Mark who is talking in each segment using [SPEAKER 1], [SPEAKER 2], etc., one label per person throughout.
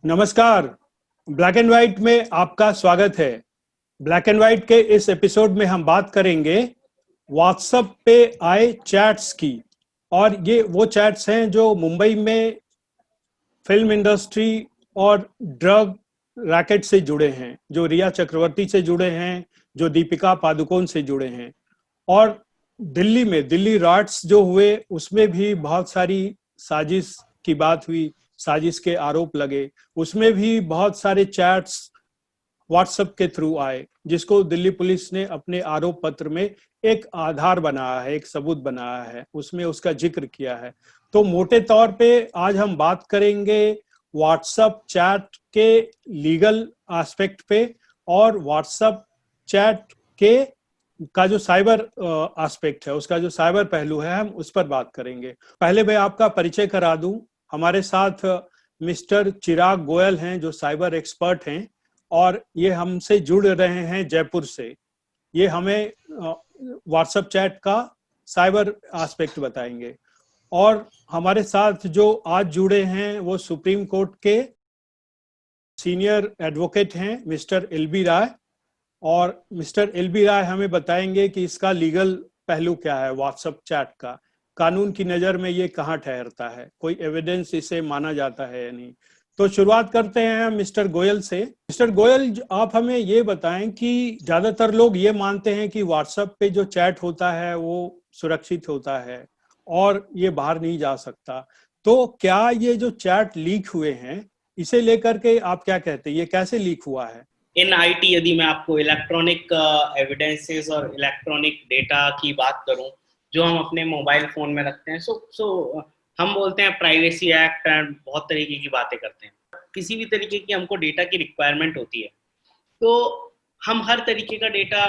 [SPEAKER 1] नमस्कार। Black and white में आपका स्वागत है। ब्लैक एंड व्हाइट के इस एपिसोड में हम बात करेंगे व्हाट्सएप पे आए चैट्स की। और ये वो चैट्स हैं जो मुंबई में फिल्म इंडस्ट्री और ड्रग रैकेट से जुड़े हैं, जो रिया चक्रवर्ती से जुड़े हैं, जो दीपिका पादुकोण से जुड़े हैं। और दिल्ली में दिल्ली राइट्स जो हुए उसमें भी बहुत सारी साजिश की बात हुई, साजिश के आरोप लगे। उसमें भी बहुत सारे चैट्स व्हाट्सएप के थ्रू आए, जिसको दिल्ली पुलिस ने अपने आरोप पत्र में एक आधार बनाया है, एक सबूत बनाया है, उसमें उसका जिक्र किया है। तो मोटे तौर पे आज हम बात करेंगे व्हाट्सएप चैट के लीगल एस्पेक्ट पे और व्हाट्सएप चैट के का जो साइबर एस्पेक्ट है, उसका जो साइबर पहलू है, हम उस पर बात करेंगे। पहले मैं आपका परिचय करा दूं। हमारे साथ मिस्टर चिराग गोयल हैं, जो साइबर एक्सपर्ट हैं और ये हमसे जुड़ रहे हैं जयपुर से। ये हमें व्हाट्सएप चैट का साइबर एस्पेक्ट बताएंगे। और हमारे साथ जो आज जुड़े हैं वो सुप्रीम कोर्ट के सीनियर एडवोकेट हैं, मिस्टर एलबी राय। और मिस्टर एलबी राय हमें बताएंगे कि इसका लीगल पहलू क्या है, व्हाट्सएप चैट का कानून की नज़र में ये कहाँ ठहरता है, कोई एविडेंस इसे माना जाता है या नहीं। तो शुरुआत करते हैं मिस्टर गोयल से। मिस्टर गोयल, आप हमें ये बताएं कि ज़्यादातर लोग ये मानते हैं कि व्हाट्सएप पे जो चैट होता है वो सुरक्षित होता है और ये बाहर नहीं जा सकता। तो क्या ये जो चैट लीक हुए हैं, इसे लेकर के आप क्या कहते हैं, ये कैसे लीक हुआ है?
[SPEAKER 2] इन आईटी यदि मैं आपको इलेक्ट्रॉनिक एविडेंसेस और इलेक्ट्रॉनिक डेटा की बात करूं जो हम अपने मोबाइल फोन में रखते हैं, हम बोलते हैं प्राइवेसी एक्ट एंड बहुत तरीके की बातें करते हैं। किसी भी तरीके की हमको डेटा की रिक्वायरमेंट होती है तो हम हर तरीके का डेटा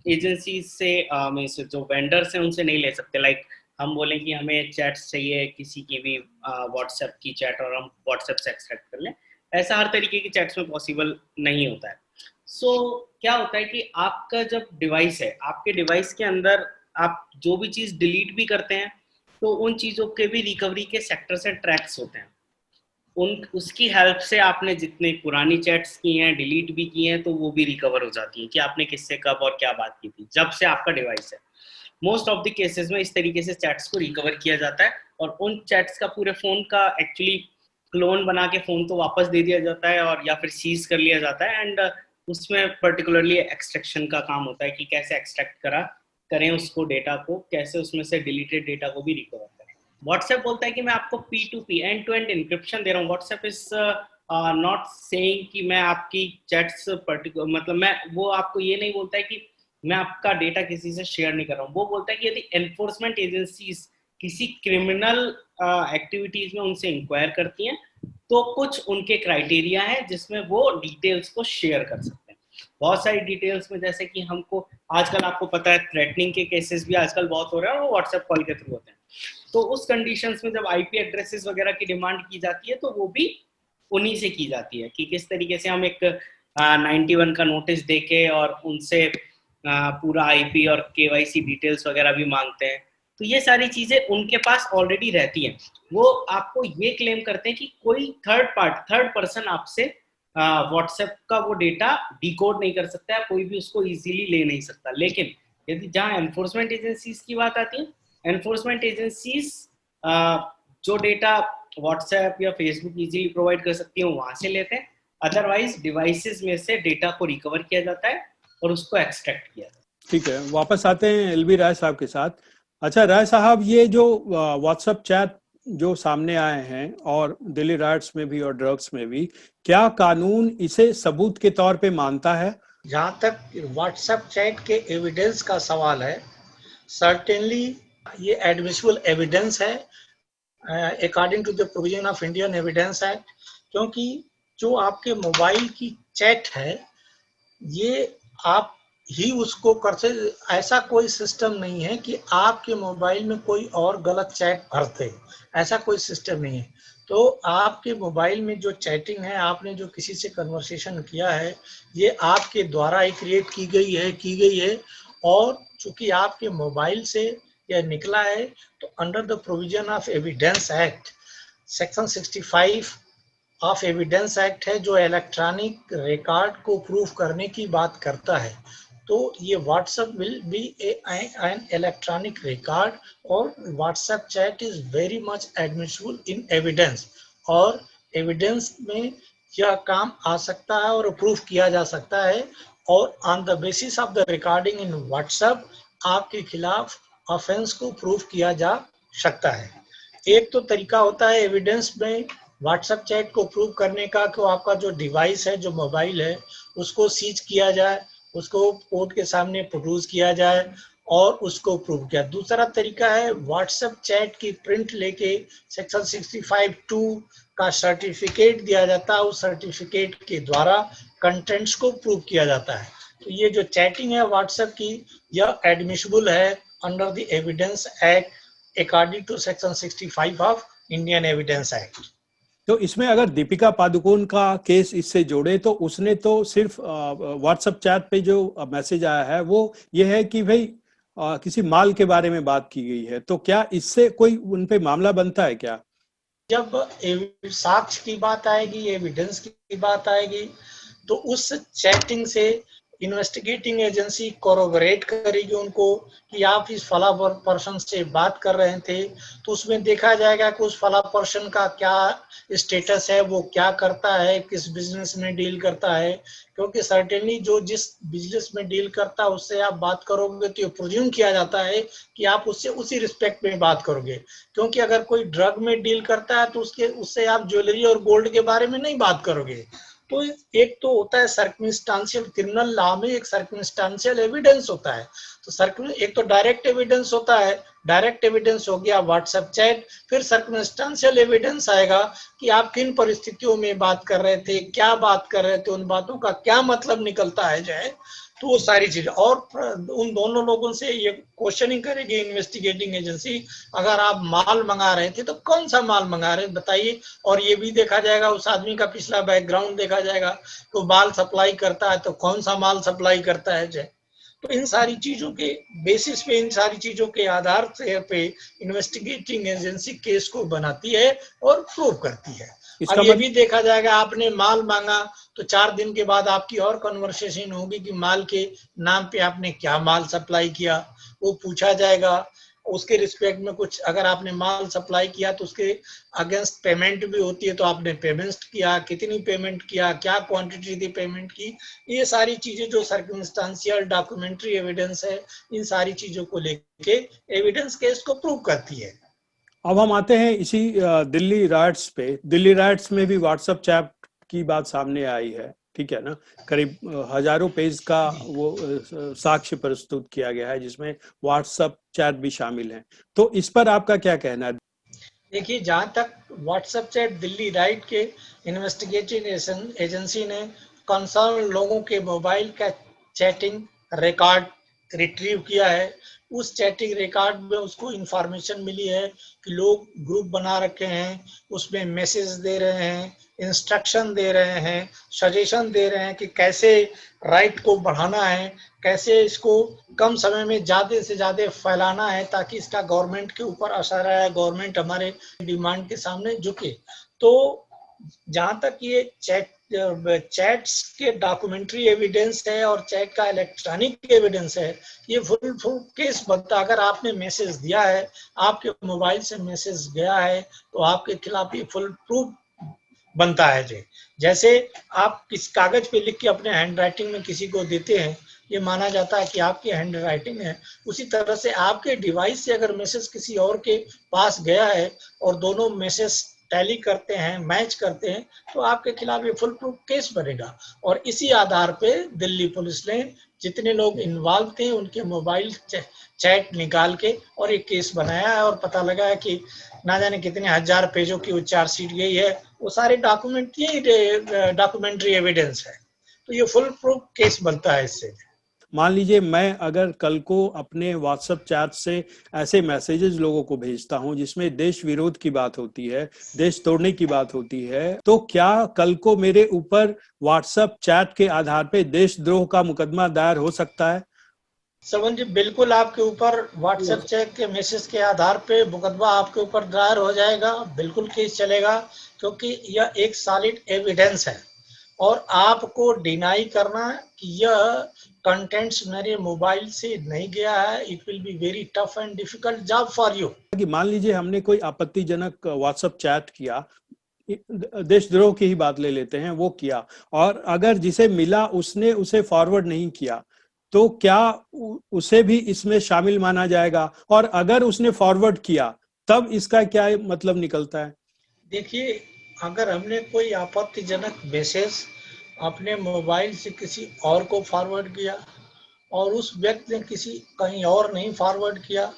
[SPEAKER 2] एजेंसी से जो वेंडर्स हैं उनसे नहीं ले सकते। लाइक हम बोलें कि हमें चैट्स चाहिए किसी की भी व्हाट्सएप की चैट और हम व्हाट्सएप से एक्सट्रैक्ट कर लें, ऐसा हर तरीके की चैट्स में पॉसिबल नहीं होता है। क्या होता है कि आपका जब डिवाइस है, आपके डिवाइस के अंदर आप जो भी चीज़ डिलीट भी करते हैं तो उन चीज़ों के भी रिकवरी के सेक्टर से ट्रैक्स होते हैं। उसकी हेल्प से आपने जितने पुरानी चैट्स की हैं, डिलीट भी की हैं, तो वो भी रिकवर हो जाती हैं कि आपने किससे कब और क्या बात की थी जब से आपका डिवाइस है। मोस्ट ऑफ द केसेस में इस तरीके से चैट्स को रिकवर किया जाता है और उन चैट्स का पूरे फ़ोन का एक्चुअली क्लोन बना के फ़ोन तो वापस दे दिया जाता है और या फिर सीज कर लिया जाता है। एंड उसमें पर्टिकुलरली एक्सट्रैक्शन का काम होता है कि कैसे एक्सट्रैक्ट करें उसको, डेटा को कैसे उसमें से डिलीटेड डेटा को भी रिकवर करें। व्हाट्सएप बोलता है कि मैं आपको P2P end to end encryption दे रहा हूँ। व्हाट्सएप इज नॉट सेइंग कि मैं आपकी चैट्स पर्टिकुलर, मतलब मैं वो आपको ये नहीं बोलता है कि मैं आपका डेटा किसी से शेयर नहीं कर रहा हूँ। वो बोलता है कि यदि एनफोर्समेंट एजेंसीज किसी क्रिमिनल एक्टिविटीज में उनसे इंक्वायर करती हैं तो कुछ उनके क्राइटेरिया है जिसमें वो डिटेल्स को शेयर कर सकते हैं। बहुत सारी डिटेल्स में, जैसे कि हमको आजकल आपको पता है थ्रेटनिंग के केसेस भी आजकल बहुत हो रहे हैं और वो व्हाट्सएप कॉल के थ्रू होते हैं। तो उस कंडीशंस में जब आईपी एड्रेसेस वगैरह की डिमांड की जाती है तो वो भी उन्हीं से की जाती है कि किस तरीके से हम एक 91 का नोटिस देके और उनसे पूरा आईपी और केवाईसी डिटेल्स वगैरह भी मांगते हैं। तो ये सारी चीजें उनके पास ऑलरेडी रहती हैं। वो आपको ये क्लेम करते हैं कि कोई थर्ड पर्सन आपसे व्हाट्सएप का वो डेटा डिकोड नहीं कर सकता है, कोई भी उसको इजीली ले नहीं सकता। लेकिन यदि जहां एनफोर्समेंट एजेंसीज की बात आती है, एनफोर्समेंट एजेंसीज जो डेटा व्हाट्सएप या फेसबुक इजीली प्रोवाइड कर सकती है वहां से लेते हैं। अदरवाइज डिवाइसेस में से डेटा को रिकवर किया जाता है और उसको एक्सट्रैक्ट किया जाता है।
[SPEAKER 1] ठीक है, वापस आते हैं एलबी राय साहब के साथ। अच्छा राय साहब, ये जो व्हाट्सएप चैट जो सामने आए हैं और दिल्ली राइट्स में भी और ड्रग्स में भी, क्या कानून इसे सबूत के तौर पे मानता है?
[SPEAKER 3] जहाँ तक व्हाट्सएप चैट के एविडेंस का सवाल है, सर्टेनली ये एडमिसिबल एविडेंस है according to the provision of Indian evidence act, क्योंकि जो आपके मोबाइल की चैट है ये आप ही उसको करते। ऐसा कोई सिस्टम नहीं है कि आपके मोबाइल में कोई और गलत चैट भरते, ऐसा कोई सिस्टम नहीं है। तो आपके मोबाइल में जो चैटिंग है, आपने जो किसी से कन्वर्सेशन किया है, ये आपके द्वारा ही क्रिएट की गई है। और चूंकि आपके मोबाइल से यह निकला है तो under the provision of evidence act section 65 of evidence act है जो इलेक्ट्रॉनिक रिकॉर्ड को प्रूफ करने की बात करता है। तो ये WhatsApp will be an electronic record और WhatsApp chat is very much admissible in evidence, और एविडेंस में यह काम आ सकता है और प्रूफ किया जा सकता है, और on the basis of the recording in WhatsApp आपके खिलाफ ऑफेंस को प्रूफ किया जा सकता है। एक तो तरीका होता है एविडेंस में व्हाट्सएप चैट को प्रूव करने का कि आपका जो डिवाइस है, जो मोबाइल है, उसको सीज किया जाए, उसको कोर्ट के सामने प्रोड्यूस किया जाए और उसको प्रूव किया। दूसरा तरीका है व्हाट्सएप चैट की प्रिंट लेके सेक्शन 65(2) का सर्टिफिकेट दिया जाता है, उस सर्टिफिकेट के द्वारा कंटेंट्स को प्रूव किया जाता है। तो ये जो चैटिंग है व्हाट्सएप की, यह एडमिसिबल है under the evidence act according to section 65 of Indian evidence act.
[SPEAKER 1] तो इसमें अगर दीपिका पादुकोण का केस इससे जोड़े तो उसने तो सिर्फ व्हाट्सएप चैट पे जो मैसेज आया है वो ये है कि भाई किसी माल के बारे में बात की गई है, तो क्या इससे कोई उन पे मामला बनता है क्या?
[SPEAKER 3] जब साक्ष्य की बात आएगी, एविडेंस की बात आएगी, तो उस चैटिंग से इन्वेस्टिगेटिंग एजेंसी कोरोबरेट करेगी उनको कि आप इस फला पर्सन से बात कर रहे थे, तो उसमें देखा जाएगा कि उस फला पर्सन का क्या स्टेटस है, वो क्या करता है, किस बिजनेस में डील करता है। क्योंकि सर्टेनली जो जिस बिजनेस में डील करता है उससे आप बात करोगे तो ये प्रोज्यूम किया जाता है कि आप उससे उसी रिस्पेक्ट में बात करोगे। क्योंकि अगर कोई ड्रग में डील करता है तो उससे आप ज्वेलरी और गोल्ड के बारे में नहीं बात करोगे। तो एक तो होता है सर्कमस्टांशियल, क्रिमिनल लॉ में एक सर्कमस्टांशियल एविडेंस होता है। तो एक तो डायरेक्ट एविडेंस होता है, डायरेक्ट एविडेंस हो गया व्हाट्सएप चैट, फिर सर्कमस्टांशियल एविडेंस आएगा कि आप किन परिस्थितियों में बात कर रहे थे, क्या बात कर रहे थे, उन बातों का क्या मतलब निकलता है जाए, तो वो सारी चीजें। और उन दोनों लोगों से ये क्वेश्चनिंग करेगी इन्वेस्टिगेटिंग एजेंसी, अगर आप माल मंगा रहे थे तो कौन सा माल मंगा रहे बताइए। और ये भी देखा जाएगा, उस आदमी का पिछला बैकग्राउंड देखा जाएगा, तो माल सप्लाई करता है तो कौन सा माल सप्लाई करता है जाए। तो इन सारी चीजों के बेसिस पे, इन सारी चीजों के आधार पे इन्वेस्टिगेटिंग एजेंसी केस को बनाती है और प्रूव करती है। अब ये भी देखा जाएगा, आपने माल मांगा तो 4 दिन के बाद आपकी और कन्वर्सेशन होगी कि माल के नाम पे आपने क्या माल सप्लाई किया, वो पूछा जाएगा। उसके रिस्पेक्ट में कुछ अगर आपने माल सप्लाई किया तो उसके अगेंस्ट पेमेंट भी होती है, तो आपने पेमेंट किया, कितनी पेमेंट किया, क्या क्वांटिटी थी पेमेंट की। ये सारी चीजें जो सर्कमस्टांशियल डॉक्यूमेंट्री एविडेंस है, इन सारी चीजों को लेके एविडेंस केस को प्रूव करती है।
[SPEAKER 1] अब हम आते हैं इसी दिल्ली राइट्स पे। दिल्ली राइट्स में भी व्हाट्सएप चैट की बात सामने आई है, ठीक है ना। करीब हजारों पेज का वो साक्ष्य प्रस्तुत किया गया है जिसमें व्हाट्सएप चैट भी शामिल है। तो इस पर आपका क्या कहना है?
[SPEAKER 3] देखिए, जहां तक व्हाट्सएप चैट, दिल्ली राइट के इन्वेस्टिगेटिंग एजेंसी ने कंसर्न लोगों के मोबाइल का चैटिंग रिकॉर्ड रिट्रीव किया है। उस चैटिंग रिकॉर्ड में उसको इंफॉर्मेशन मिली है कि लोग ग्रुप बना रखे हैं, उसमें मैसेज दे रहे हैं, इंस्ट्रक्शन दे रहे हैं, सजेशन दे रहे हैं कि कैसे राइट को बढ़ाना है, कैसे इसको कम समय में ज़्यादा से ज़्यादा फैलाना है ताकि इसका गवर्नमेंट के ऊपर असर आए, गवर्नमेंट हमारे डिमांड के सामने झुके। तो जहाँ तक ये चैट्स के डॉक्यूमेंट्री एविडेंस है और चैट का इलेक्ट्रॉनिक एविडेंस है, ये फुल केस बनता। अगर आपने मैसेज दिया है, आपके मोबाइल से मैसेज गया है, तो आपके खिलाफ ये फुल प्रूफ बनता है। जैसे आप किस कागज पे लिख के अपने हैंड राइटिंग में किसी को देते हैं, ये माना जाता है कि आपकी हैंड राइटिंग है। उसी तरह से आपके डिवाइस से अगर मैसेज किसी और के पास गया है और दोनों मैसेज टैली करते हैं, मैच करते हैं, तो आपके खिलाफ ये फुल प्रूफ केस बनेगा। और इसी आधार पे दिल्ली पुलिस ने जितने लोग इन्वॉल्व थे उनके मोबाइल चैट निकाल के और एक केस बनाया है, और पता लगा है कि ना जाने कितने हजार पेजों की वो चार्जशीट गई है। वो सारे डॉक्यूमेंट्री एविडेंस है, तो ये फुल प्रूफ केस बनता है इससे।
[SPEAKER 1] मान लीजिए मैं अगर कल को अपने व्हाट्सएप चैट से ऐसे मैसेजेस लोगों को भेजता हूं जिसमें देश विरोध की बात होती है, देश तोड़ने की बात होती है, तो क्या कल को मेरे ऊपर व्हाट्सएप चैट के आधार पे देशद्रोह का मुकदमा दायर हो सकता है?
[SPEAKER 3] श्रवण जी, बिल्कुल आपके ऊपर व्हाट्सएप चैट के मैसेज के आधार पे मुकदमा आपके ऊपर दायर हो जाएगा, बिल्कुल केस चलेगा, क्योंकि यह एक सॉलिड एविडेंस है और आपको डिनाई करना कि यह कंटेंट्स मेरे मोबाइल से नहीं गया है, it will be very tough and difficult job for you.
[SPEAKER 1] कि मान लीजिए हमने कोई आपत्तिजनक व्हाट्सएप चैट किया, देशद्रोह की ही बात ले लेते हैं, वो किया, और अगर जिसे मिला उसने उसे फॉरवर्ड नहीं किया, तो क्या उसे भी इसमें शामिल माना जाएगा? और अगर उसने फॉरवर्ड किया तब इसका क्या मतलब निकलता है?
[SPEAKER 3] देखिए, अगर हमने कोई आपत्तिजनक मैसेज अपने मोबाइल से किसी और को फॉरवर्ड किया और उस व्यक्ति ने किसी कहीं और नहीं फॉरवर्ड किया,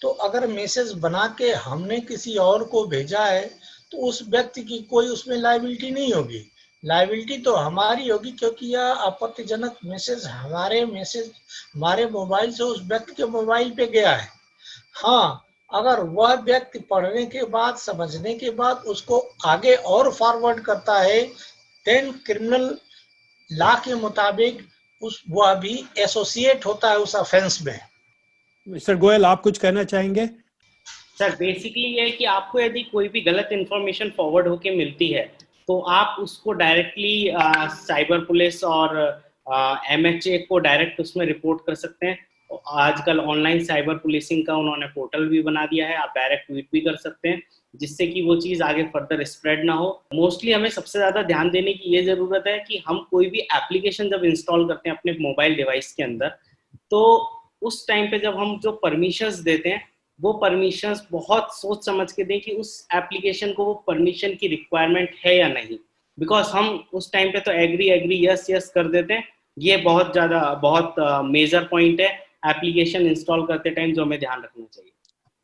[SPEAKER 3] तो अगर मैसेज बना के हमने किसी और को भेजा है तो उस व्यक्ति की कोई उसमें लायबिलिटी नहीं होगी। लायबिलिटी तो हमारी होगी, क्योंकि यह आपत्तिजनक मैसेज हमारे मोबाइल से उस व्यक्ति के मोबाइल पे गया है। हाँ, अगर वह व्यक्ति पढ़ने के बाद, समझने के बाद उसको आगे और फॉरवर्ड करता है, देन क्रिमिनल लॉ के मुताबिक वह भी एसोसिएट होता है उस ऑफेंस में।
[SPEAKER 1] मिस्टर गोयल, आप कुछ कहना चाहेंगे?
[SPEAKER 2] सर, बेसिकली ये है कि आपको यदि कोई भी गलत इंफॉर्मेशन फॉरवर्ड होके मिलती है तो आप उसको डायरेक्टली साइबर पुलिस और MHA को डायरेक्ट उसमें रिपोर्ट कर सकते हैं। आजकल ऑनलाइन साइबर पुलिसिंग का उन्होंने पोर्टल भी बना दिया है, आप डायरेक्ट ट्वीट भी कर सकते हैं, जिससे कि वो चीज़ आगे फर्दर स्प्रेड ना हो। मोस्टली हमें सबसे ज़्यादा ध्यान देने की ये ज़रूरत है कि हम कोई भी एप्लीकेशन जब इंस्टॉल करते हैं अपने मोबाइल डिवाइस के अंदर, तो उस टाइम पे जब हम जो परमिशंस देते हैं वो परमिशंस बहुत सोच समझ के दें कि उस एप्लीकेशन को वो परमिशन की रिक्वायरमेंट है या नहीं, बिकॉज हम उस टाइम पे तो एग्री यस यस कर देते हैं। ये बहुत मेजर पॉइंट है एप्लीकेशन इंस्टॉल करते टाइम जो हमें ध्यान रखना चाहिए।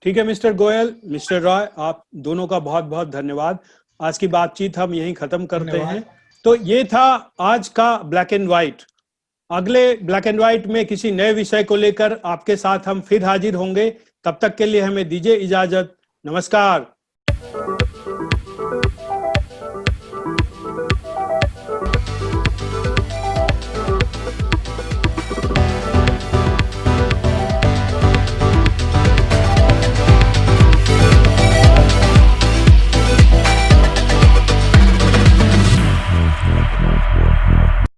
[SPEAKER 1] ठीक है मिस्टर गोयल, मिस्टर रॉय, आप दोनों का बहुत बहुत धन्यवाद। आज की बातचीत हम यहीं खत्म करते हैं। तो ये था आज का ब्लैक एंड व्हाइट। अगले ब्लैक एंड व्हाइट में किसी नए विषय को लेकर आपके साथ हम फिर हाजिर होंगे। तब तक के लिए हमें दीजिए इजाजत। नमस्कार।